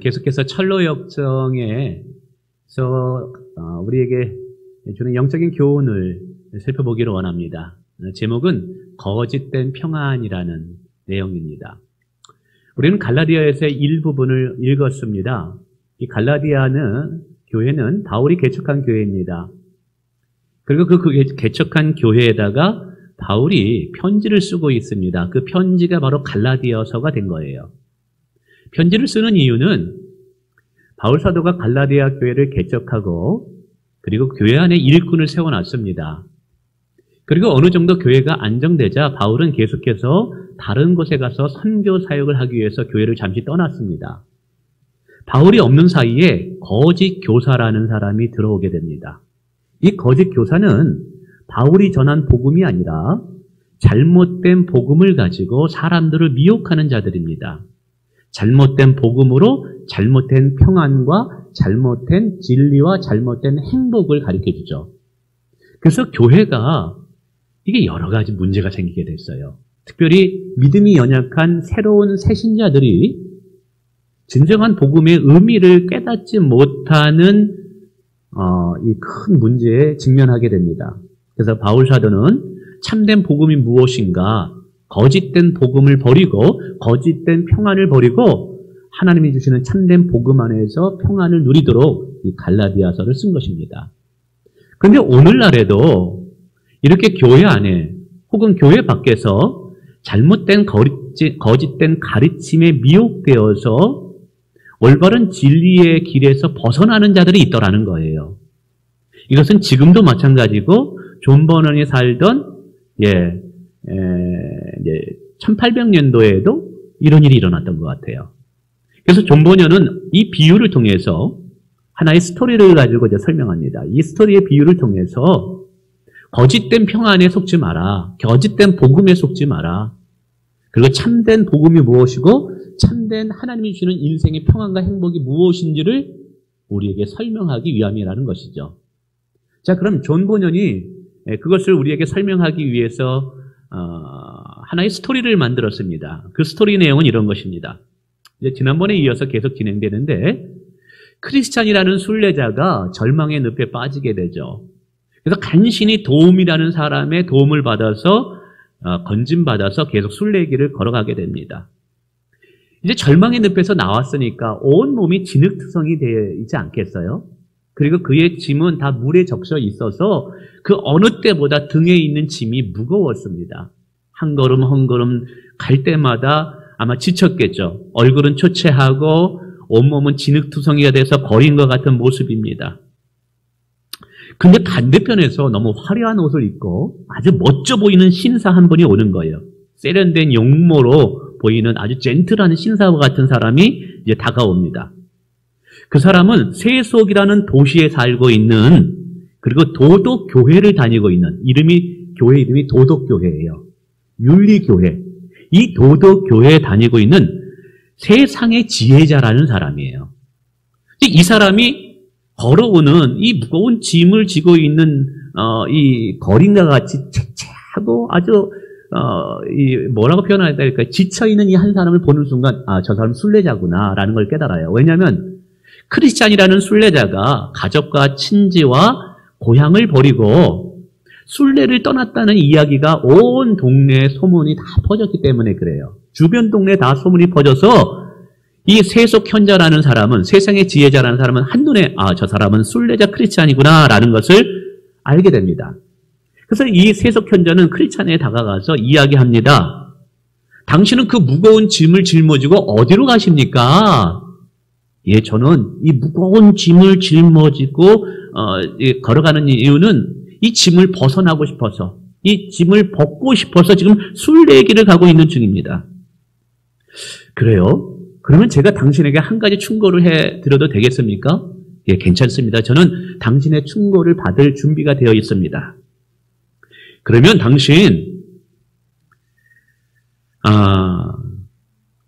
계속해서 철로 역정에서 우리에게 주는 영적인 교훈을 살펴보기를 원합니다. 제목은 거짓된 평안이라는 내용입니다. 우리는 갈라디아에서의 일부분을 읽었습니다. 이 갈라디아는 교회는 바울이 개척한 교회입니다. 그리고 그 개척한 교회에다가 바울이 편지를 쓰고 있습니다. 그 편지가 바로 갈라디아서가 된 거예요. 편지를 쓰는 이유는 바울 사도가 갈라디아 교회를 개척하고 그리고 교회 안에 일꾼을 세워놨습니다. 그리고 어느 정도 교회가 안정되자 바울은 계속해서 다른 곳에 가서 선교 사역을 하기 위해서 교회를 잠시 떠났습니다. 바울이 없는 사이에 거짓 교사라는 사람이 들어오게 됩니다. 이 거짓 교사는 바울이 전한 복음이 아니라 잘못된 복음을 가지고 사람들을 미혹하는 자들입니다. 잘못된 복음으로 잘못된 평안과 잘못된 진리와 잘못된 행복을 가르쳐주죠. 그래서 교회가 이게 여러 가지 문제가 생기게 됐어요. 특별히 믿음이 연약한 새로운 새신자들이 진정한 복음의 의미를 깨닫지 못하는 이 큰 문제에 직면하게 됩니다. 그래서 바울 사도는 참된 복음이 무엇인가, 거짓된 복음을 버리고 거짓된 평안을 버리고 하나님이 주시는 참된 복음 안에서 평안을 누리도록 이 갈라디아서를 쓴 것입니다. 그런데 오늘날에도 이렇게 교회 안에 혹은 교회 밖에서 잘못된 거짓된 가르침에 미혹되어서 올바른 진리의 길에서 벗어나는 자들이 있더라는 거예요. 이것은 지금도 마찬가지고 존 버넌이 살던 1800년도에도 이런 일이 일어났던 것 같아요. 그래서 존 버넌은 이 비유를 통해서 하나의 스토리를 가지고 이제 설명합니다. 이 스토리의 비유를 통해서 거짓된 평안에 속지 마라. 거짓된 복음에 속지 마라. 그리고 참된 복음이 무엇이고 참된 하나님이 주시는 인생의 평안과 행복이 무엇인지를 우리에게 설명하기 위함이라는 것이죠. 자, 그럼 존 버넌이 그것을 우리에게 설명하기 위해서 하나의 스토리를 만들었습니다. 그 스토리 내용은 이런 것입니다. 이제 지난번에 이어서 계속 진행되는데 크리스찬이라는 순례자가 절망의 늪에 빠지게 되죠. 그래서 간신히 도움이라는 사람의 도움을 받아서 건짐받아서 계속 순례길을 걸어가게 됩니다. 이제 절망의 늪에서 나왔으니까 온 몸이 진흙투성이 되어 있지 않겠어요? 그리고 그의 짐은 다 물에 적셔 있어서 그 어느 때보다 등에 있는 짐이 무거웠습니다. 한 걸음 한 걸음 갈 때마다 아마 지쳤겠죠. 얼굴은 초췌하고 온몸은 진흙투성이가 돼서 버린 것 같은 모습입니다. 근데 반대편에서 너무 화려한 옷을 입고 아주 멋져 보이는 신사 한 분이 오는 거예요. 세련된 용모로 보이는 아주 젠틀한 신사와 같은 사람이 이제 다가옵니다. 그 사람은 세속이라는 도시에 살고 있는 그리고 도덕교회를 다니고 있는 교회 이름이 도덕교회예요. 윤리교회. 이 도덕교회에 다니고 있는 세상의 지혜자라는 사람이에요. 이 사람이 걸어오는 이 무거운 짐을 지고 있는 이 거린과 같이 채채하고 아주 뭐라고 표현해야 될까요? 지쳐있는 이 한 사람을 보는 순간 저 사람 순례자구나라는 걸 깨달아요. 왜냐하면 크리스찬이라는 순례자가 가족과 친지와 고향을 버리고 순례를 떠났다는 이야기가 온 동네에 소문이 다 퍼졌기 때문에 그래요. 주변 동네에 다 소문이 퍼져서 이 세속현자라는 사람은, 세상의 지혜자라는 사람은 한눈에 저 사람은 순례자 크리스찬이구나 라는 것을 알게 됩니다. 그래서 이 세속현자는 크리스찬에 다가가서 이야기합니다. 당신은 그 무거운 짐을 짊어지고 어디로 가십니까? 예, 저는 이 무거운 짐을 짊어지고 걸어가는 이유는 이 짐을 벗어나고 싶어서, 이 짐을 벗고 싶어서 지금 순례길을 가고 있는 중입니다. 그래요? 그러면 제가 당신에게 한 가지 충고를 해드려도 되겠습니까? 예, 괜찮습니다. 저는 당신의 충고를 받을 준비가 되어 있습니다. 그러면 당신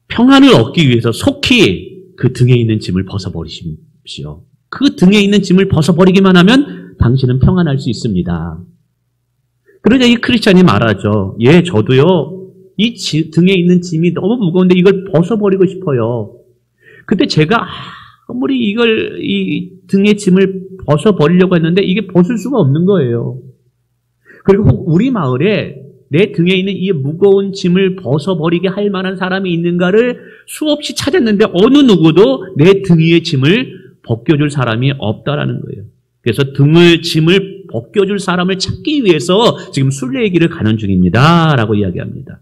평안을 얻기 위해서 속히 그 등에 있는 짐을 벗어버리십시오. 그 등에 있는 짐을 벗어버리기만 하면 당신은 평안할 수 있습니다. 그러자 이 크리스찬이 말하죠. 예, 저도요. 이 등에 있는 짐이 너무 무거운데 이걸 벗어버리고 싶어요. 근데 제가 아무리 이 등의 짐을 벗어버리려고 했는데 이게 벗을 수가 없는 거예요. 그리고 우리 마을에 내 등에 있는 이 무거운 짐을 벗어버리게 할 만한 사람이 있는가를 수없이 찾았는데 어느 누구도 내 등 위의 짐을 벗겨줄 사람이 없다라는 거예요. 그래서 짐을 벗겨줄 사람을 찾기 위해서 지금 순례의 길을 가는 중입니다. 라고 이야기합니다.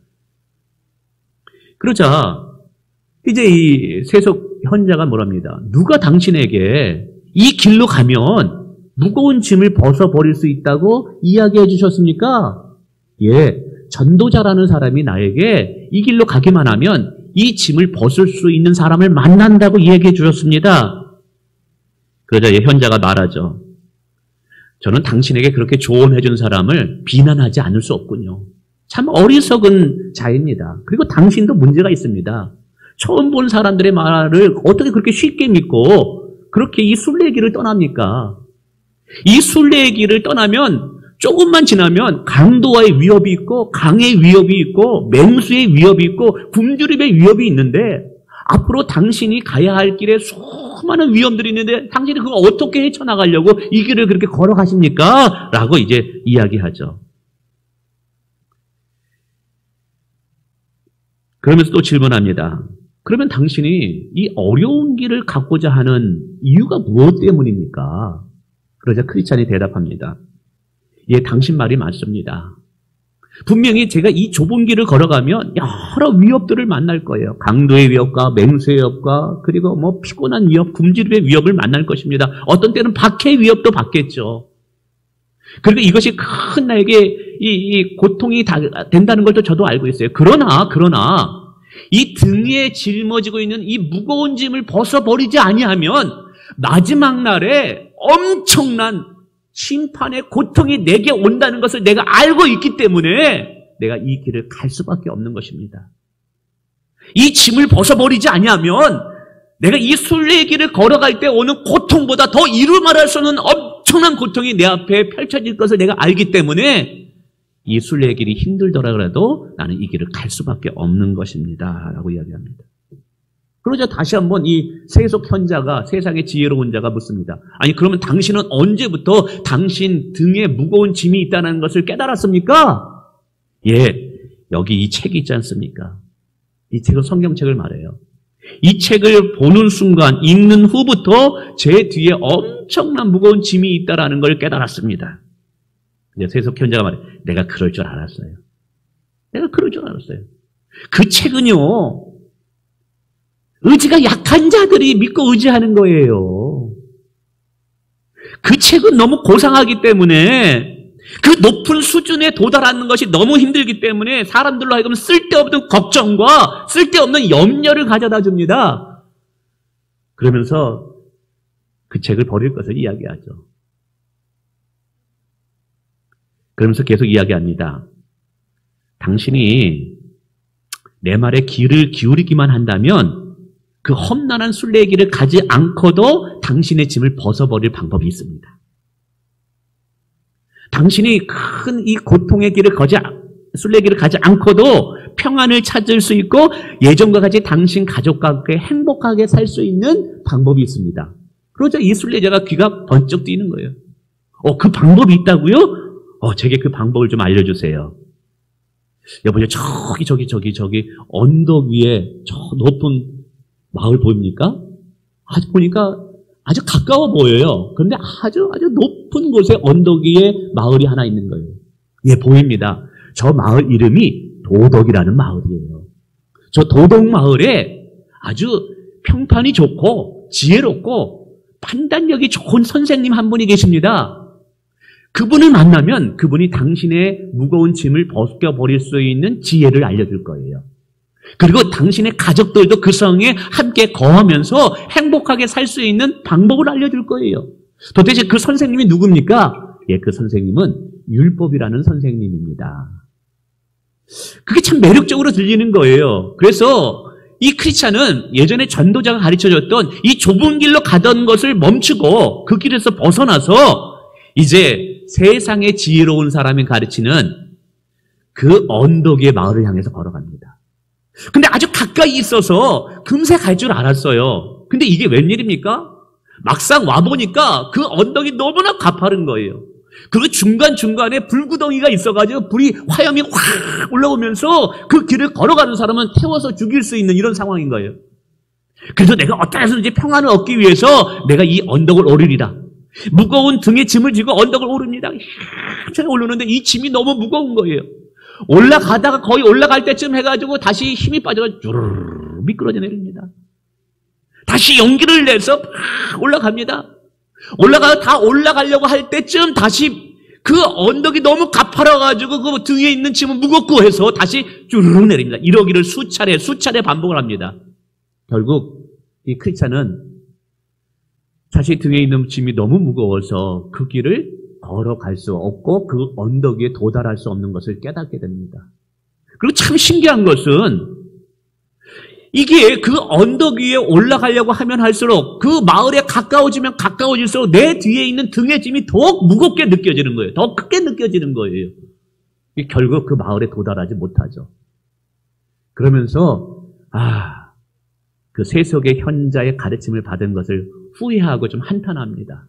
그러자 이제 이 세속 현자가 뭐랍니다. 누가 당신에게 이 길로 가면 무거운 짐을 벗어버릴 수 있다고 이야기해 주셨습니까? 예, 전도자라는 사람이 나에게 이 길로 가기만 하면 이 짐을 벗을 수 있는 사람을 만난다고 이야기해 주셨습니다. 그러자 현자가 말하죠. 저는 당신에게 그렇게 조언해 준 사람을 비난하지 않을 수 없군요. 참 어리석은 자입니다. 그리고 당신도 문제가 있습니다. 처음 본 사람들의 말을 어떻게 그렇게 쉽게 믿고 그렇게 이 순례의 길을 떠납니까? 이 순례의 길을 떠나면 조금만 지나면 강도와의 위협이 있고 강의 위협이 있고 맹수의 위협이 있고 굶주림의 위협이 있는데 앞으로 당신이 가야 할 길에 수많은 위험들이 있는데 당신이 그걸 어떻게 헤쳐나가려고 이 길을 그렇게 걸어가십니까? 라고 이제 이야기하죠. 그러면서 또 질문합니다. 그러면 당신이 이 어려운 길을 갖고자 하는 이유가 무엇 때문입니까? 그러자 크리스찬이 대답합니다. 예, 당신 말이 맞습니다. 분명히 제가 이 좁은 길을 걸어가면 여러 위협들을 만날 거예요. 강도의 위협과 맹수의 위협과 그리고 뭐 피곤한 위협, 굶주림의 위협을 만날 것입니다. 어떤 때는 박해의 위협도 받겠죠. 그리고 이것이 큰 나에게 이 고통이 된다는 걸 또 저도 알고 있어요. 그러나 이 등에 짊어지고 있는 이 무거운 짐을 벗어버리지 아니하면 마지막 날에 엄청난 심판의 고통이 내게 온다는 것을 내가 알고 있기 때문에 내가 이 길을 갈 수밖에 없는 것입니다. 이 짐을 벗어버리지 아니하면 내가 이 순례의 길을 걸어갈 때 오는 고통보다 더 이루 말할 수 없는 엄청난 고통이 내 앞에 펼쳐질 것을 내가 알기 때문에 이 순례의 길이 힘들더라도 나는 이 길을 갈 수밖에 없는 것입니다. 라고 이야기합니다. 그러자 다시 한번 이 세속 현자가 세상의 지혜로운 자가 묻습니다. 아니 그러면 당신은 언제부터 당신 등에 무거운 짐이 있다는 것을 깨달았습니까? 예, 여기 이 책이 있지 않습니까? 이 책은 성경책을 말해요. 이 책을 보는 순간 읽는 후부터 제 뒤에 엄청난 무거운 짐이 있다는 걸 깨달았습니다. 근데 세속 현자가 말해요. 내가 그럴 줄 알았어요. 내가 그럴 줄 알았어요. 그 책은요. 의지가 약한 자들이 믿고 의지하는 거예요. 그 책은 너무 고상하기 때문에 그 높은 수준에 도달하는 것이 너무 힘들기 때문에 사람들로 하여금 쓸데없는 걱정과 쓸데없는 염려를 가져다 줍니다. 그러면서 그 책을 버릴 것을 이야기하죠. 그러면서 계속 이야기합니다. 당신이 내 말에 귀를 기울이기만 한다면 그 험난한 순례의 길을 가지 않고도 당신의 짐을 벗어버릴 방법이 있습니다. 당신이 큰 이 고통의 길을 순례의 길을 가지 않고도 평안을 찾을 수 있고 예전과 같이 당신 가족과 함께 행복하게 살 수 있는 방법이 있습니다. 그러자 이 순례자가 귀가 번쩍 뛰는 거예요. 그 방법이 있다고요? 제게 그 방법을 좀 알려주세요. 여보세요, 저기 언덕 위에 저 높은 마을 보입니까? 보니까 아주 가까워 보여요. 그런데 아주 높은 곳에 언덕 위에 마을이 하나 있는 거예요. 예, 보입니다. 저 마을 이름이 도덕이라는 마을이에요. 저 도덕 마을에 아주 평판이 좋고 지혜롭고 판단력이 좋은 선생님 한 분이 계십니다. 그분을 만나면 그분이 당신의 무거운 짐을 벗겨버릴 수 있는 지혜를 알려줄 거예요. 그리고 당신의 가족들도 그 성에 함께 거하면서 행복하게 살 수 있는 방법을 알려줄 거예요. 도대체 그 선생님이 누굽니까? 예, 그 선생님은 율법이라는 선생님입니다. 그게 참 매력적으로 들리는 거예요. 그래서 이 크리스찬은 예전에 전도자가 가르쳐줬던 이 좁은 길로 가던 것을 멈추고 그 길에서 벗어나서 이제 세상의 지혜로운 사람이 가르치는 그 언덕의 마을을 향해서 걸어갑니다. 근데 아주 가까이 있어서 금세 갈 줄 알았어요. 근데 이게 웬일입니까? 막상 와보니까 그 언덕이 너무나 가파른 거예요. 그 중간중간에 불구덩이가 있어가지고 불이 화염이 확 올라오면서 그 길을 걸어가는 사람은 태워서 죽일 수 있는 이런 상황인 거예요. 그래서 내가 어떻게 해서든지 평안을 얻기 위해서 내가 이 언덕을 오르리라. 무거운 등에 짐을 지고 언덕을 오릅니다. 제가 오르는데 이 짐이 너무 무거운 거예요. 올라가다가 거의 올라갈 때쯤 해가지고 다시 힘이 빠져서 쭈르르 미끄러져 내립니다. 다시 용기를 내서 올라갑니다. 다 올라가려고 할 때쯤 다시 그 언덕이 너무 가파라가지고 그 등에 있는 짐은 무겁고 해서 다시 쭈르륵 내립니다. 이러기를 수차례 반복을 합니다. 결국 이 크리스찬은 자신 등에 있는 짐이 너무 무거워서 그 길을 걸어갈 수 없고 그 언덕 위에 도달할 수 없는 것을 깨닫게 됩니다. 그리고 참 신기한 것은 이게 그 언덕 위에 올라가려고 하면 할수록 그 마을에 가까워지면 가까워질수록 내 뒤에 있는 등의 짐이 더욱 무겁게 느껴지는 거예요. 더 크게 느껴지는 거예요. 결국 그 마을에 도달하지 못하죠. 그러면서 그 세속의 현자의 가르침을 받은 것을 후회하고 좀 한탄합니다.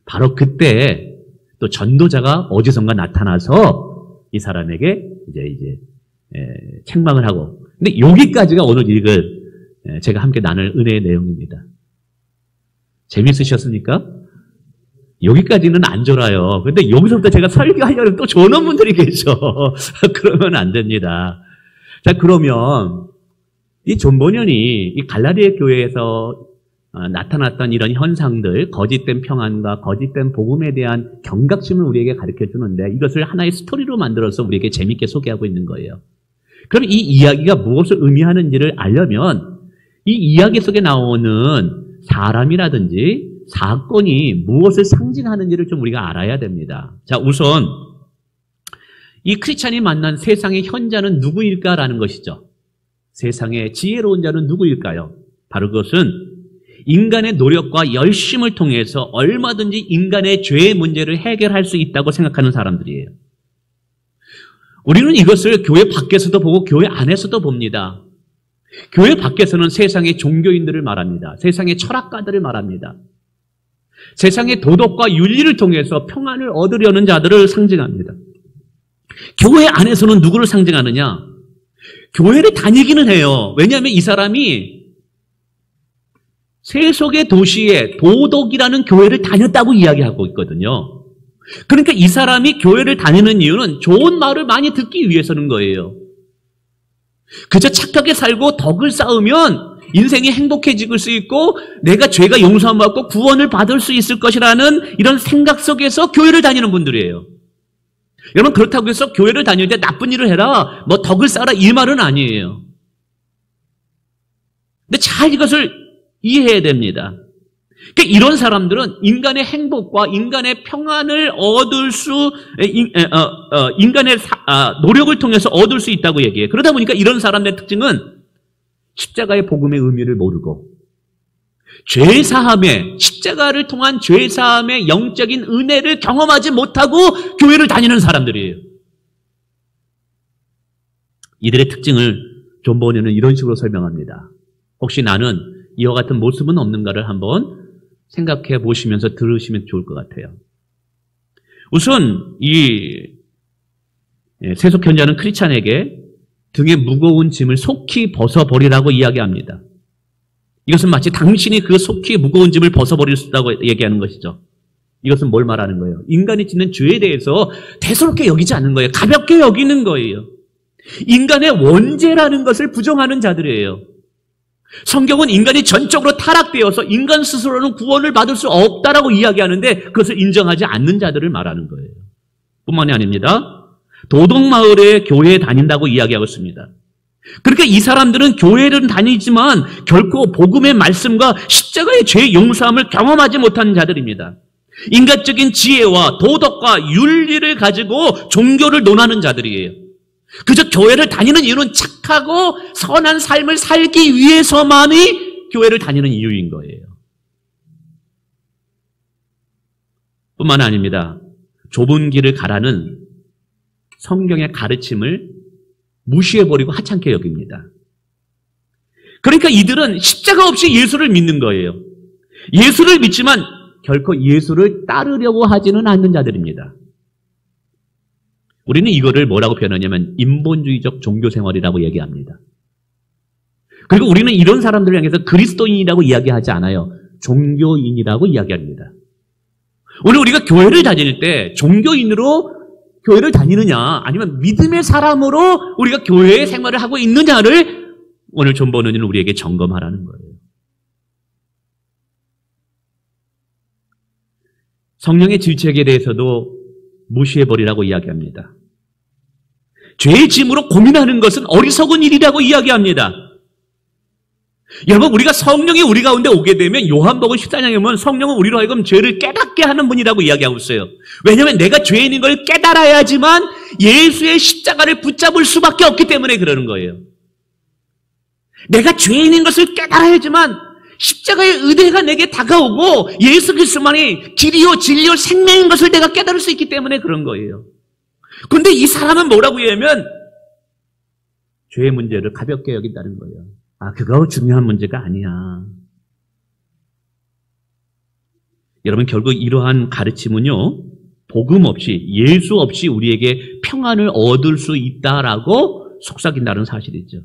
바로 그때 또 전도자가 어디선가 나타나서 이 사람에게 이제 책망을 하고, 근데 여기까지가 오늘 읽을 제가 함께 나눌 은혜의 내용입니다. 재밌으셨습니까? 여기까지는 안 졸아요. 근데 여기서부터 제가 설교하려면 또 좋은 분들이 계셔. 그러면 안 됩니다. 자, 그러면 이 존 버년이 이 갈라디아 교회에서 나타났던 이런 현상들, 거짓된 평안과 거짓된 복음에 대한 경각심을 우리에게 가르쳐 주는데 이것을 하나의 스토리로 만들어서 우리에게 재밌게 소개하고 있는 거예요. 그럼 이 이야기가 무엇을 의미하는지를 알려면 이 이야기 속에 나오는 사람이라든지 사건이 무엇을 상징하는지를 좀 우리가 알아야 됩니다. 자, 우선 이 크리스찬이 만난 세상의 현자는 누구일까라는 것이죠. 세상의 지혜로운 자는 누구일까요? 바로 그것은 인간의 노력과 열심을 통해서 얼마든지 인간의 죄의 문제를 해결할 수 있다고 생각하는 사람들이에요. 우리는 이것을 교회 밖에서도 보고 교회 안에서도 봅니다. 교회 밖에서는 세상의 종교인들을 말합니다. 세상의 철학가들을 말합니다. 세상의 도덕과 윤리를 통해서 평안을 얻으려는 자들을 상징합니다. 교회 안에서는 누구를 상징하느냐? 교회를 다니기는 해요. 왜냐하면 이 사람이 세속의 도시에 도덕이라는 교회를 다녔다고 이야기하고 있거든요. 그러니까 이 사람이 교회를 다니는 이유는 좋은 말을 많이 듣기 위해서는 거예요. 그저 착하게 살고 덕을 쌓으면 인생이 행복해질 수 있고 내가 죄가 용서받고 구원을 받을 수 있을 것이라는 이런 생각 속에서 교회를 다니는 분들이에요. 여러분, 그렇다고 해서 교회를 다닐 때 나쁜 일을 해라, 뭐 덕을 쌓아라, 이 말은 아니에요. 근데 잘 이것을 이해해야 됩니다. 그러니까 이런 사람들은 인간의 행복과 인간의 평안을 얻을 수, 인간의 노력을 통해서 얻을 수 있다고 얘기해요. 그러다 보니까 이런 사람들의 특징은 십자가의 복음의 의미를 모르고 죄사함의, 십자가를 통한 죄사함의 영적인 은혜를 경험하지 못하고 교회를 다니는 사람들이에요. 이들의 특징을 존 버년은 이런 식으로 설명합니다. 혹시 나는 이와 같은 모습은 없는가를 한번 생각해 보시면서 들으시면 좋을 것 같아요. 우선 이 세속 현자는 크리스찬에게 등에 무거운 짐을 속히 벗어버리라고 이야기합니다. 이것은 마치 당신이 그 속히 무거운 짐을 벗어버릴 수 있다고 얘기하는 것이죠. 이것은 뭘 말하는 거예요? 인간이 짓는 죄에 대해서 대수롭게 여기지 않는 거예요. 가볍게 여기는 거예요. 인간의 원죄라는 것을 부정하는 자들이에요. 성경은 인간이 전적으로 타락되어서 인간 스스로는 구원을 받을 수 없다라고 이야기하는데 그것을 인정하지 않는 자들을 말하는 거예요. 뿐만이 아닙니다. 도덕마을에 교회에 다닌다고 이야기하고 있습니다. 그러니까 이 사람들은 교회를 다니지만 결코 복음의 말씀과 십자가의 죄 용서함을 경험하지 못한 자들입니다. 인간적인 지혜와 도덕과 윤리를 가지고 종교를 논하는 자들이에요. 그저 교회를 다니는 이유는 착하고 선한 삶을 살기 위해서만이 교회를 다니는 이유인 거예요. 뿐만 아닙니다. 좁은 길을 가라는 성경의 가르침을 무시해버리고 하찮게 여깁니다. 그러니까 이들은 십자가 없이 예수를 믿는 거예요. 예수를 믿지만 결코 예수를 따르려고 하지는 않는 자들입니다. 우리는 이거를 뭐라고 표현하냐면 인본주의적 종교생활이라고 얘기합니다. 그리고 우리는 이런 사람들을 향해서 그리스도인이라고 이야기하지 않아요. 종교인이라고 이야기합니다. 오늘 우리가 교회를 다닐 때 종교인으로 교회를 다니느냐 아니면 믿음의 사람으로 우리가 교회 생활을 하고 있느냐를 오늘 존 버너는 우리에게 점검하라는 거예요. 성령의 질책에 대해서도 무시해버리라고 이야기합니다. 죄의 짐으로 고민하는 것은 어리석은 일이라고 이야기합니다. 여러분, 우리가 성령이 우리 가운데 오게 되면 요한복음 14장에 보면 성령은 우리로 하여금 죄를 깨닫게 하는 분이라고 이야기하고 있어요. 왜냐하면 내가 죄인인 걸 깨달아야지만 예수의 십자가를 붙잡을 수밖에 없기 때문에 그러는 거예요. 내가 죄인인 것을 깨달아야지만 십자가의 은혜가 내게 다가오고 예수 그리스도만이 길이요 진리요 생명인 것을 내가 깨달을 수 있기 때문에 그런 거예요. 그런데 이 사람은 뭐라고 얘기하면 죄의 문제를 가볍게 여긴다는 거예요. 아, 그거 중요한 문제가 아니야. 여러분, 결국 이러한 가르침은요, 복음 없이, 예수 없이 우리에게 평안을 얻을 수 있다라고 속삭인다는 사실이죠.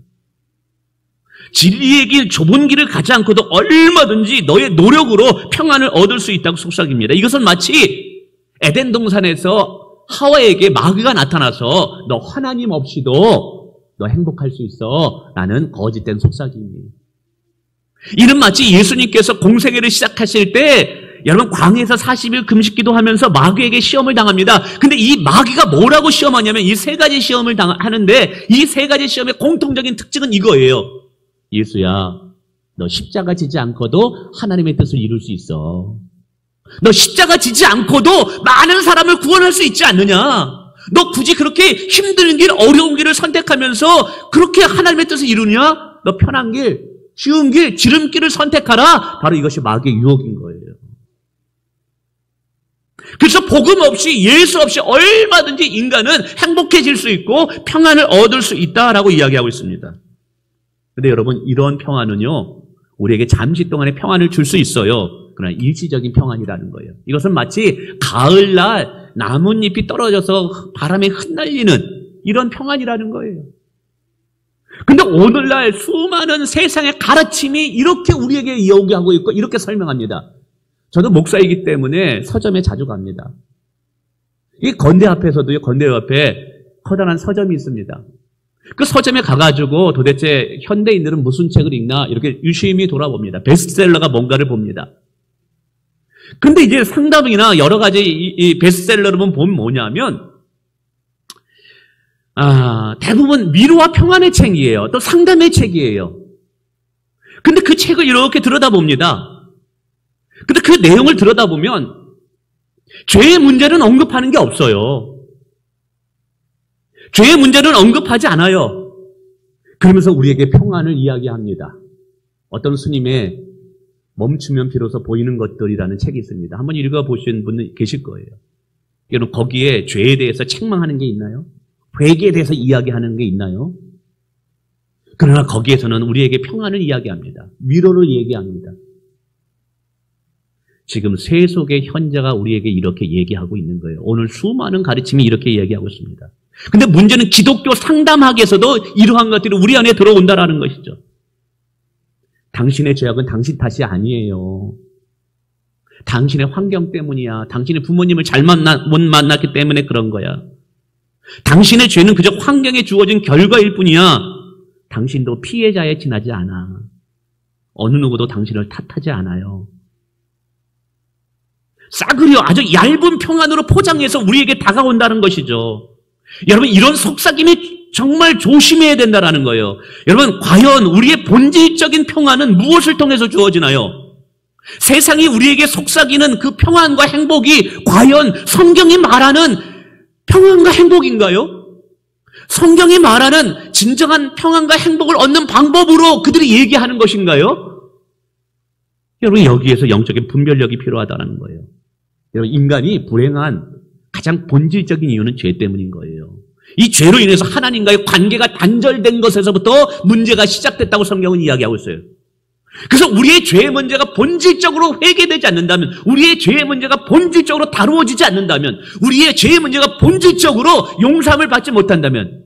진리의 길, 좁은 길을 가지 않고도 얼마든지 너의 노력으로 평안을 얻을 수 있다고 속삭입니다. 이것은 마치 에덴 동산에서 하와에게 마귀가 나타나서 너 하나님 없이도 너 행복할 수 있어 라는 거짓된 속삭임이에요. 이는 마치 예수님께서 공생애를 시작하실 때 여러분 광야에서 40일 금식기도 하면서 마귀에게 시험을 당합니다. 근데 이 마귀가 뭐라고 시험하냐면 이 세 가지 시험을 하는데 이 세 가지 시험의 공통적인 특징은 이거예요. 예수야, 너 십자가 지지 않고도 하나님의 뜻을 이룰 수 있어. 너 십자가 지지 않고도 많은 사람을 구원할 수 있지 않느냐? 너 굳이 그렇게 힘든 길, 어려운 길을 선택하면서 그렇게 하나님의 뜻을 이루냐? 너 편한 길, 쉬운 길, 지름길을 선택하라. 바로 이것이 마귀의 유혹인 거예요. 그래서 복음 없이, 예수 없이 얼마든지 인간은 행복해질 수 있고 평안을 얻을 수 있다라고 이야기하고 있습니다. 근데 여러분, 이런 평안은요, 우리에게 잠시 동안의 평안을 줄 수 있어요. 그러나 일시적인 평안이라는 거예요. 이것은 마치 가을날 나뭇잎이 떨어져서 바람에 흩날리는 이런 평안이라는 거예요. 근데 오늘날 수많은 세상의 가르침이 이렇게 우리에게 이야기하고 있고 이렇게 설명합니다. 저도 목사이기 때문에 서점에 자주 갑니다. 이 건대 앞에서도요, 건대 앞에 커다란 서점이 있습니다. 그 서점에 가가지고 도대체 현대인들은 무슨 책을 읽나 이렇게 유심히 돌아봅니다. 베스트셀러가 뭔가를 봅니다. 근데 이제 상담이나 여러 가지 이 베스트셀러를 보면 뭐냐면, 대부분 위로와 평안의 책이에요. 또 상담의 책이에요. 근데 그 책을 이렇게 들여다봅니다. 근데 그 내용을 들여다보면 죄의 문제는 언급하는 게 없어요. 죄의 문제는 언급하지 않아요. 그러면서 우리에게 평안을 이야기합니다. 어떤 스님의 멈추면 비로소 보이는 것들이라는 책이 있습니다. 한번 읽어보신 분 계실 거예요. 여러분, 거기에 죄에 대해서 책망하는 게 있나요? 회개에 대해서 이야기하는 게 있나요? 그러나 거기에서는 우리에게 평안을 이야기합니다. 위로를 얘기합니다. 지금 세속의 현자가 우리에게 이렇게 얘기하고 있는 거예요. 오늘 수많은 가르침이 이렇게 얘기하고 있습니다. 근데 문제는 기독교 상담학에서도 이러한 것들이 우리 안에 들어온다라는 것이죠. 당신의 죄악은 당신 탓이 아니에요. 당신의 환경 때문이야. 당신의 부모님을 못 만났기 때문에 그런 거야. 당신의 죄는 그저 환경에 주어진 결과일 뿐이야. 당신도 피해자에 지나지 않아. 어느 누구도 당신을 탓하지 않아요. 싸그려 아주 얇은 평안으로 포장해서 우리에게 다가온다는 것이죠. 여러분, 이런 속삭임이 정말 조심해야 된다는 거예요. 여러분, 과연 우리의 본질적인 평안은 무엇을 통해서 주어지나요? 세상이 우리에게 속삭이는 그 평안과 행복이 과연 성경이 말하는 평안과 행복인가요? 성경이 말하는 진정한 평안과 행복을 얻는 방법으로 그들이 얘기하는 것인가요? 여러분, 여기에서 영적인 분별력이 필요하다는 거예요. 여러분, 인간이 불행한 가장 본질적인 이유는 죄 때문인 거예요. 이 죄로 인해서 하나님과의 관계가 단절된 것에서부터 문제가 시작됐다고 성경은 이야기하고 있어요. 그래서 우리의 죄의 문제가 본질적으로 회개되지 않는다면, 우리의 죄의 문제가 본질적으로 다루어지지 않는다면, 우리의 죄의 문제가 본질적으로 용서함을 받지 못한다면,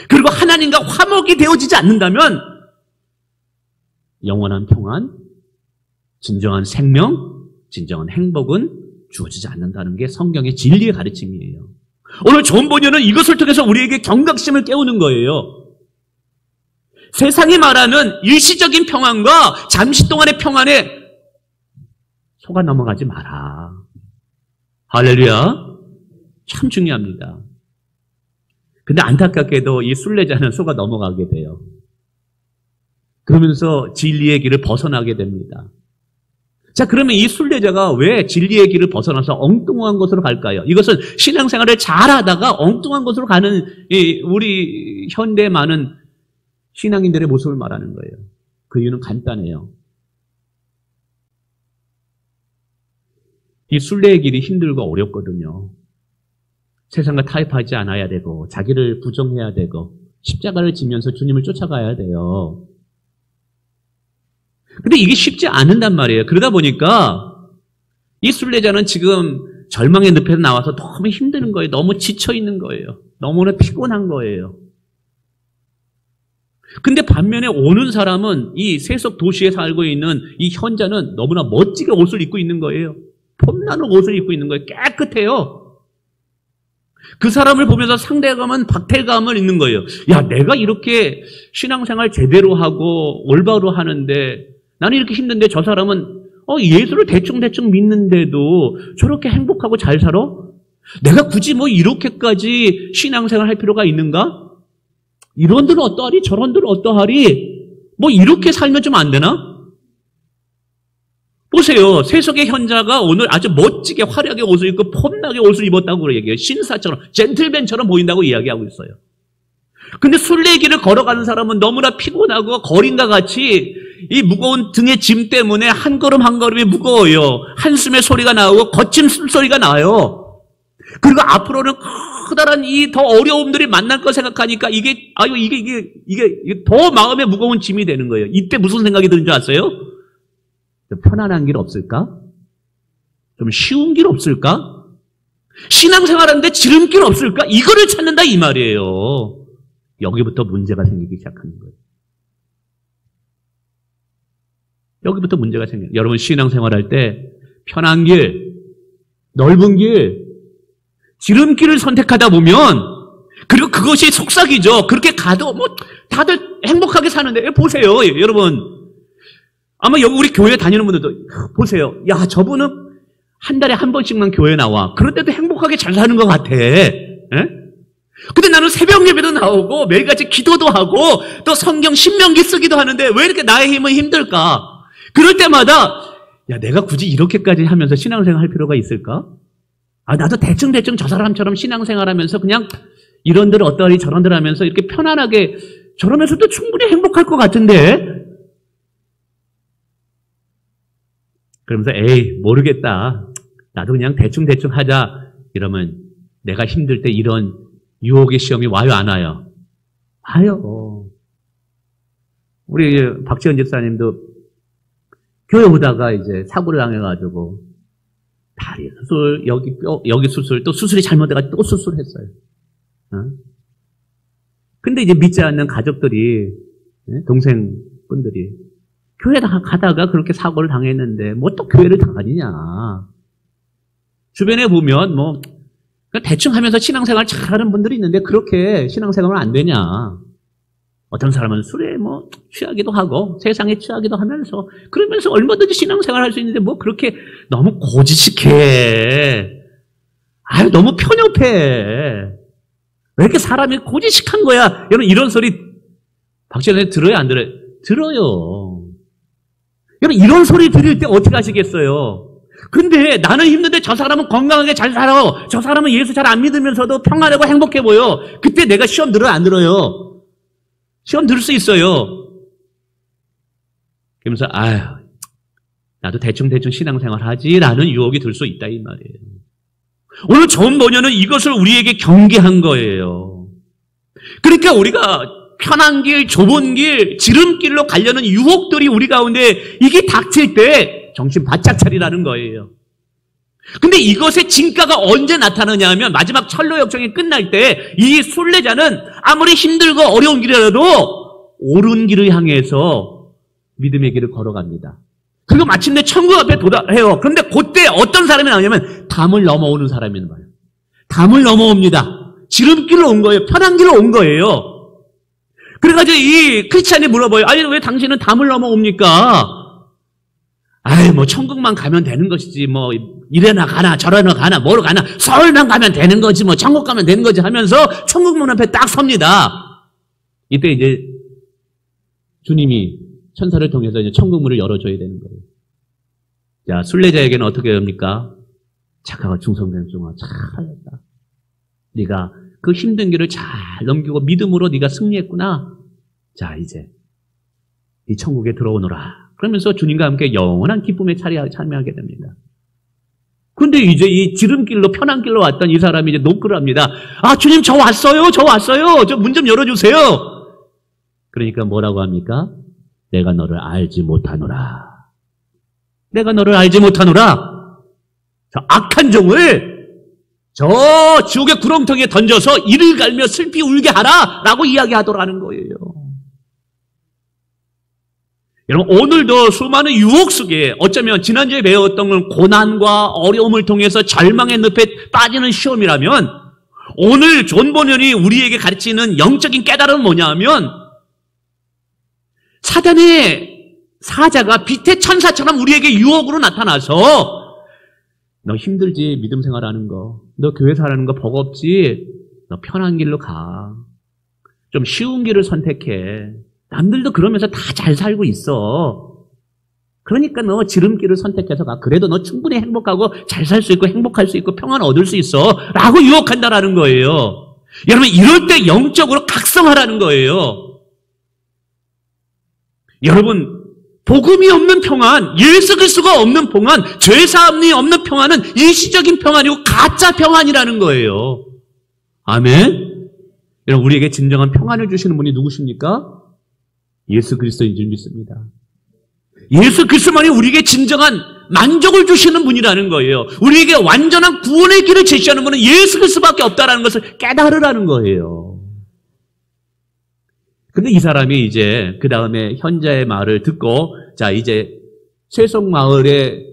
그리고 하나님과 화목이 되어지지 않는다면 영원한 평안, 진정한 생명, 진정한 행복은 주어지지 않는다는 게 성경의 진리의 가르침이에요. 오늘 존 보녀는 이것을 통해서 우리에게 경각심을 깨우는 거예요. 세상이 말하는 일시적인 평안과 잠시 동안의 평안에 속아 넘어가지 마라. 할렐루야. 참 중요합니다. 근데 안타깝게도 이 순례자는 속아 넘어가게 돼요. 그러면서 진리의 길을 벗어나게 됩니다. 자, 그러면 이 순례자가 왜 진리의 길을 벗어나서 엉뚱한 곳으로 갈까요? 이것은 신앙생활을 잘하다가 엉뚱한 곳으로 가는 우리 현대 많은 신앙인들의 모습을 말하는 거예요. 그 이유는 간단해요. 이 순례의 길이 힘들고 어렵거든요. 세상과 타협하지 않아야 되고 자기를 부정해야 되고 십자가를 지면서 주님을 쫓아가야 돼요. 근데 이게 쉽지 않은단 말이에요. 그러다 보니까 이 순례자는 지금 절망의 늪에서 나와서 너무 힘드는 거예요. 너무 지쳐 있는 거예요. 너무나 피곤한 거예요. 근데 반면에 오는 사람은 이 세속 도시에 살고 있는 이 현자는 너무나 멋지게 옷을 입고 있는 거예요. 폼나는 옷을 입고 있는 거예요. 깨끗해요. 그 사람을 보면서 상대감은 박탈감을 입는 거예요. 야, 내가 이렇게 신앙생활 제대로 하고 올바로 하는데 나는 이렇게 힘든데 저 사람은 예수를 대충대충 믿는데도 저렇게 행복하고 잘 살아? 내가 굳이 뭐 이렇게까지 신앙생활 할 필요가 있는가? 이런들 어떠하리? 저런들 어떠하리? 뭐 이렇게 살면 좀 안 되나? 보세요. 세속의 현자가 오늘 아주 멋지게 화려하게 옷을 입고 폼나게 옷을 입었다고 얘기해요. 신사처럼, 젠틀맨처럼 보인다고 이야기하고 있어요. 근데 순례길을 걸어가는 사람은 너무나 피곤하고 거린과 같이 이 무거운 등의 짐 때문에 한 걸음 한 걸음이 무거워요. 한숨의 소리가 나오고 거친 숨소리가 나요. 그리고 앞으로는 커다란 이 더 어려움들이 만날 거 생각하니까 이게 더 마음에 무거운 짐이 되는 거예요. 이때 무슨 생각이 드는 줄 아세요? 좀 편안한 길 없을까? 좀 쉬운 길 없을까? 신앙생활하는데 지름길 없을까? 이거를 찾는다 이 말이에요. 여기부터 문제가 생기기 시작하는 거예요. 여기부터 문제가 생겨요. 여러분 신앙생활할 때 편한 길, 넓은 길, 지름길을 선택하다 보면 그리고 그것이 속삭이죠. 그렇게 가도 뭐 다들 행복하게 사는데 보세요. 여러분 아마 여기 우리 교회 다니는 분들도 보세요. 야, 저분은 한 달에 한 번씩만 교회 나와. 그런데도 행복하게 잘 사는 것 같아. 근데 나는 새벽 예배도 나오고 매일같이 기도도 하고 또 성경 신명기 쓰기도 하는데 왜 이렇게 나의 힘은 힘들까? 그럴 때마다 야, 내가 굳이 이렇게까지 하면서 신앙생활 할 필요가 있을까? 아, 나도 대충 저 사람처럼 신앙생활 하면서 그냥 이런들 어떠하리 저런들 하면서 이렇게 편안하게 저러면서도 충분히 행복할 것 같은데 그러면서 에이 모르겠다. 나도 그냥 대충 하자. 이러면 내가 힘들 때 이런 유혹의 시험이 와요 안 와요? 와요. 우리 박지원 집사님도 교회 오다가 이제 사고를 당해가지고 다리 수술, 여기 수술, 또 수술이 잘못돼가지고 또 수술했어요. 근데 이제 믿지 않는 가족들이, 동생분들이, 교회 가다가 그렇게 사고를 당했는데, 뭐 또 교회를 다니냐. 주변에 보면, 뭐, 대충 하면서 신앙생활 잘하는 분들이 있는데, 그렇게 신앙생활은 안 되냐. 어떤 사람은 술에 뭐 취하기도 하고 세상에 취하기도 하면서 그러면서 얼마든지 신앙생활 할 수 있는데 뭐 그렇게 너무 고지식해. 아유 너무 편협해. 왜 이렇게 사람이 고지식한 거야? 여러분 이런 소리 박지원님 들어요 안 들어요? 들어요. 여러분 이런 소리 들을 때 어떻게 하시겠어요? 근데 나는 힘든데 저 사람은 건강하게 잘 살아. 저 사람은 예수 잘 안 믿으면서도 평안하고 행복해 보여. 그때 내가 시험 들어요 안 들어요? 시험 들을 수 있어요. 그러면서 아유 나도 대충 신앙생활 하지라는 유혹이 들 수 있다 이 말이에요. 오늘 존 보녀는 이것을 우리에게 경계한 거예요. 그러니까 우리가 편한 길, 좁은 길, 지름길로 가려는 유혹들이 우리 가운데 이게 닥칠 때 정신 바짝 차리라는 거예요. 근데 이것의 진가가 언제 나타나냐 하면 마지막 철로 역정이 끝날 때 이 순례자는 아무리 힘들고 어려운 길이라도 옳은 길을 향해서 믿음의 길을 걸어갑니다. 그리고 마침내 천국 앞에 도달해요. 그런데 그때 어떤 사람이 나오냐면 담을 넘어오는 사람이 있는 거예요. 담을 넘어옵니다. 지름길로 온 거예요. 편한 길로 온 거예요. 그래가지고 이 크리스찬이 물어봐요. 아니 왜 당신은 담을 넘어옵니까? 아이 뭐 천국만 가면 되는 것이지 뭐 이래나 가나 저래나 가나 뭐로 가나 서울만 가면 되는 거지 뭐 천국 가면 되는 거지 하면서 천국 문 앞에 딱 섭니다. 이때 이제 주님이 천사를 통해서 이제 천국 문을 열어줘야 되는 거예요. 자, 순례자에게는 어떻게 합니까? 착하고 충성된 종아, 잘했다. 네가 그 힘든 길을 잘 넘기고 믿음으로 네가 승리했구나. 자, 이제 이 천국에 들어오너라. 그러면서 주님과 함께 영원한 기쁨에 참여하게 됩니다. 근데 이제 이 지름길로 편한 길로 왔던 이 사람이 이제 노크를 합니다. 아, 주님 저 왔어요. 저 문 좀 열어주세요. 그러니까 뭐라고 합니까? 내가 너를 알지 못하노라. 내가 너를 알지 못하노라. 저 악한 종을 저 지옥의 구렁텅이에 던져서 이를 갈며 슬피 울게 하라 라고 이야기하더라는 거예요. 여러분 오늘도 수많은 유혹 속에 어쩌면 지난주에 배웠던 건 고난과 어려움을 통해서 절망의 늪에 빠지는 시험이라면 오늘 존 번연이 우리에게 가르치는 영적인 깨달음은 뭐냐 하면 사단의 사자가 빛의 천사처럼 우리에게 유혹으로 나타나서 너 힘들지 믿음 생활하는 거, 너 교회 살아가는 거 버겁지, 너 편한 길로 가, 좀 쉬운 길을 선택해. 남들도 그러면서 다 잘 살고 있어. 그러니까 너 지름길을 선택해서 가. 그래도 너 충분히 행복하고 잘 살 수 있고 행복할 수 있고 평안 얻을 수 있어 라고 유혹한다라는 거예요. 여러분 이럴 때 영적으로 각성하라는 거예요. 여러분 복음이 없는 평안, 예수 그리스도가 없는 평안, 죄사함이 없는 평안은 일시적인 평안이고 가짜 평안이라는 거예요. 아멘? 여러분 우리에게 진정한 평안을 주시는 분이 누구십니까? 예수 그리스도인 줄 믿습니다. 예수 그리스도만이 우리에게 진정한 만족을 주시는 분이라는 거예요. 우리에게 완전한 구원의 길을 제시하는 분은 예수 그리스도밖에 없다는 것을 깨달으라는 거예요. 근데 이 사람이 이제 그 다음에 현자의 말을 듣고 자 이제 쇠송마을에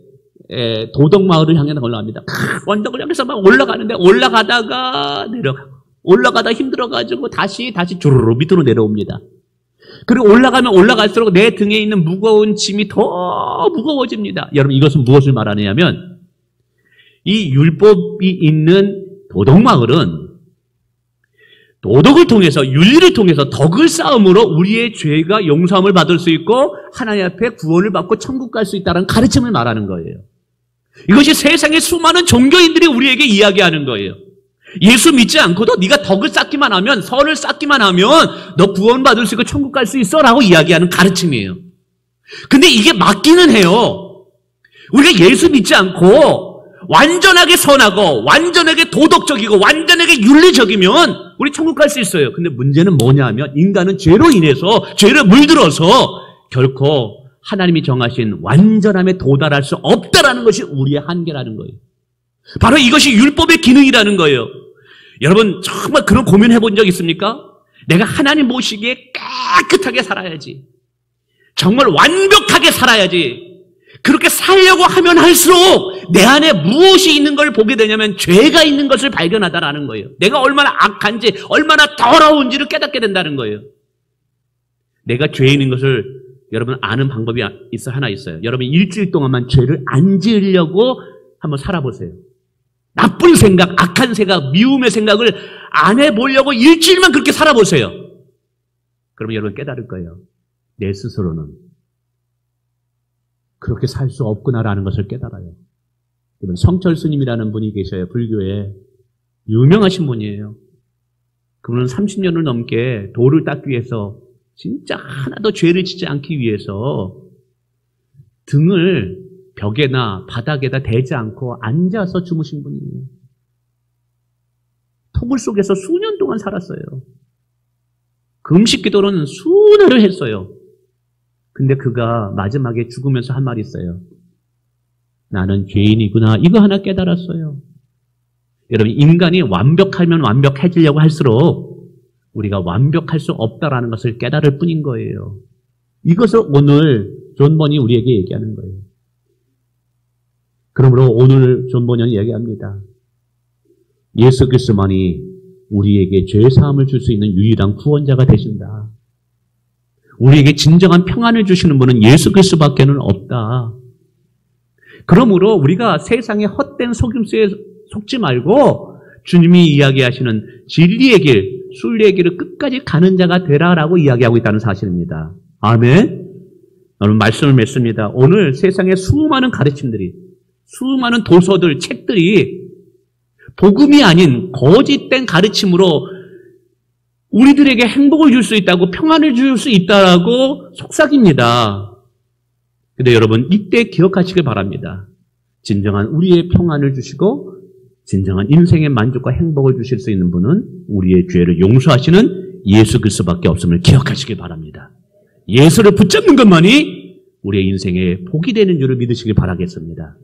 도덕마을을 향해 올라갑니다. 언덕을 향해서 막 올라가는데 올라가다가 내려가고 올라가다 힘들어가지고 다시 주르르 밑으로 내려옵니다. 그리고 올라가면 올라갈수록 내 등에 있는 무거운 짐이 더 무거워집니다. 여러분 이것은 무엇을 말하느냐면 이 율법이 있는 도덕마을은 도덕을 통해서 윤리를 통해서 덕을 쌓음으로 우리의 죄가 용서함을 받을 수 있고 하나님 앞에 구원을 받고 천국 갈 수 있다는 가르침을 말하는 거예요. 이것이 세상의 수많은 종교인들이 우리에게 이야기하는 거예요. 예수 믿지 않고도 네가 덕을 쌓기만 하면 선을 쌓기만 하면 너 구원받을 수 있고 천국 갈 수 있어 라고 이야기하는 가르침이에요. 근데 이게 맞기는 해요. 우리가 예수 믿지 않고 완전하게 선하고 완전하게 도덕적이고 완전하게 윤리적이면 우리 천국 갈 수 있어요. 근데 문제는 뭐냐 하면 인간은 죄로 인해서 죄를 물들어서 결코 하나님이 정하신 완전함에 도달할 수 없다라는 것이 우리의 한계라는 거예요. 바로 이것이 율법의 기능이라는 거예요. 여러분 정말 그런 고민해 본 적 있습니까? 내가 하나님 보시기에 깨끗하게 살아야지. 정말 완벽하게 살아야지. 그렇게 살려고 하면 할수록 내 안에 무엇이 있는 걸 보게 되냐면 죄가 있는 것을 발견하다라는 거예요. 내가 얼마나 악한지 얼마나 더러운지를 깨닫게 된다는 거예요. 내가 죄인인 것을 여러분 아는 방법이 하나 있어요. 여러분 일주일 동안만 죄를 안 지으려고 한번 살아보세요. 나쁜 생각, 악한 생각, 미움의 생각을 안 해보려고 일주일만 그렇게 살아보세요. 그러면 여러분 깨달을 거예요. 내 스스로는 그렇게 살 수 없구나라는 것을 깨달아요. 여러분 성철 스님이라는 분이 계셔요. 불교에 유명하신 분이에요. 그분은 30년을 넘게 도를 닦기 위해서 진짜 하나도 죄를 짓지 않기 위해서 등을 벽에나 바닥에다 대지 않고 앉아서 주무신 분이에요. 토굴 속에서 수년 동안 살았어요. 금식 기도는 수년을 했어요. 근데 그가 마지막에 죽으면서 한 말이 있어요. 나는 죄인이구나. 이거 하나 깨달았어요. 여러분, 인간이 완벽하면 완벽해지려고 할수록 우리가 완벽할 수 없다라는 것을 깨달을 뿐인 거예요. 이것을 오늘 존 번이 우리에게 얘기하는 거예요. 그러므로 오늘 존 번이 얘기합니다. 예수 그리스도만이 우리에게 죄사함을 줄 수 있는 유일한 구원자가 되신다. 우리에게 진정한 평안을 주시는 분은 예수 그리스도밖에는 없다. 그러므로 우리가 세상의 헛된 속임수에 속지 말고 주님이 이야기하시는 진리의 길, 순리의 길을 끝까지 가는 자가 되라라고 이야기하고 있다는 사실입니다. 아멘. 여러분 말씀을 맺습니다. 오늘 세상에 수많은 가르침들이, 수많은 도서들, 책들이 복음이 아닌 거짓된 가르침으로 우리들에게 행복을 줄 수 있다고, 평안을 줄 수 있다라고 속삭입니다. 근데 여러분 이때 기억하시길 바랍니다. 진정한 우리의 평안을 주시고 진정한 인생의 만족과 행복을 주실 수 있는 분은 우리의 죄를 용서하시는 예수 그리스도밖에 없음을 기억하시길 바랍니다. 예수를 붙잡는 것만이 우리의 인생에 복이 되는 줄을 믿으시길 바라겠습니다.